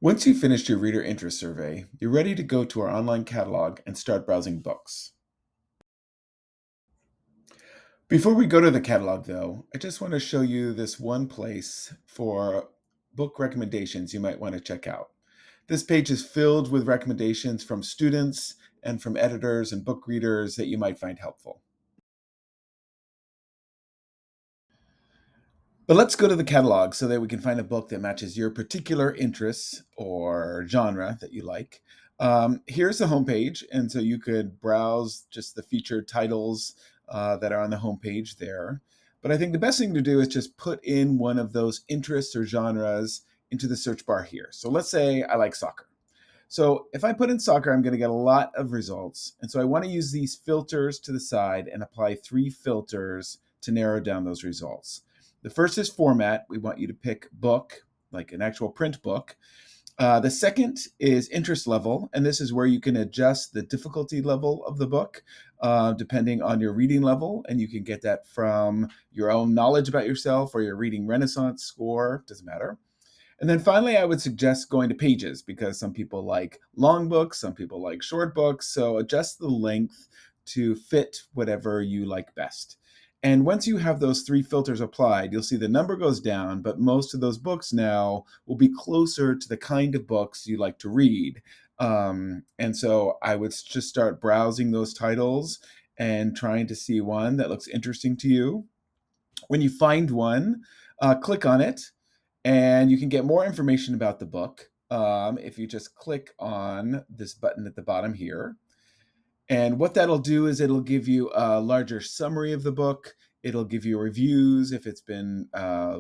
Once you've finished your reader interest survey, you're ready to go to our online catalog and start browsing books. Before we go to the catalog, though, I just want to show you this one place for book recommendations you might want to check out. This page is filled with recommendations from students and from editors and book readers that you might find helpful. But let's go to the catalog so that we can find a book that matches your particular interests or genre that you like. Here's the homepage, and so you could browse just the featured titles that are on the homepage there. But I think the best thing to do is just put in one of those interests or genres into the search bar here. So let's say I like soccer. So if I put in soccer, I'm going to get a lot of results. And so I want to use these filters to the side and apply 3 filters to narrow down those results. The first is format. We want you to pick book, like an actual print book. The second is interest level, and this is where you can adjust the difficulty level of the book depending on your reading level, and you can get that from your own knowledge about yourself or your reading Renaissance score, doesn't matter. And then finally, I would suggest going to pages because some people like long books, some people like short books. So adjust the length to fit whatever you like best. And once you have those 3 filters applied, you'll see the number goes down, but most of those books now will be closer to the kind of books you like to read. And so I would just start browsing those titles and trying to see one that looks interesting to you. When you find one, click on it and you can get more information about the book if you just click on this button at the bottom here. And what that'll do is it'll give you a larger summary of the book. It'll give you reviews if it's been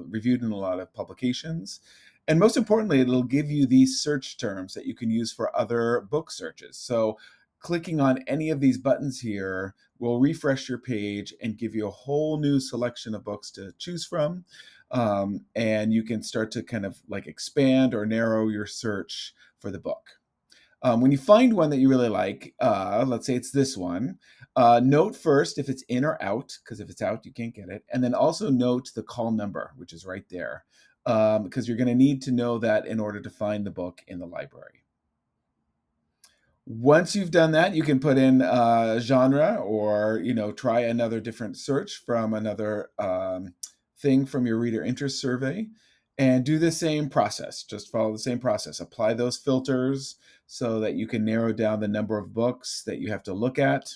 reviewed in a lot of publications. And most importantly, it'll give you these search terms that you can use for other book searches. So clicking on any of these buttons here will refresh your page and give you a whole new selection of books to choose from. And you can start to kind of like expand or narrow your search for the book. When you find one that you really like, let's say it's this one, note first if it's in or out, because if it's out, you can't get it. And then also note the call number, which is right there, because you're going to need to know that in order to find the book in the library. Once you've done that, you can put in genre or, try another different search from another thing from your reader interest survey and do the same process. Just follow the same process. Apply those filters so that you can narrow down the number of books that you have to look at.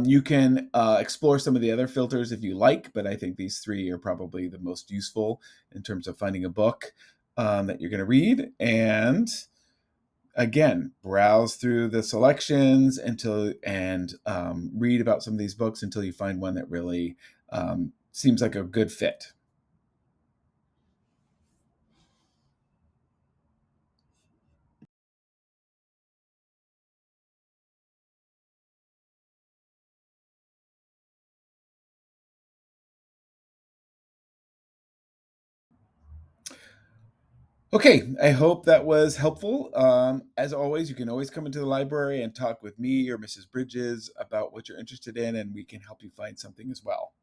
You can explore some of the other filters if you like, but I think these 3 are probably the most useful in terms of finding a book that you're going to read. And again, browse through the selections and read about some of these books until you find one that really seems like a good fit. Okay, I hope that was helpful. As always, you can always come into the library and talk with me or Mrs. Bridges about what you're interested in, and we can help you find something as well.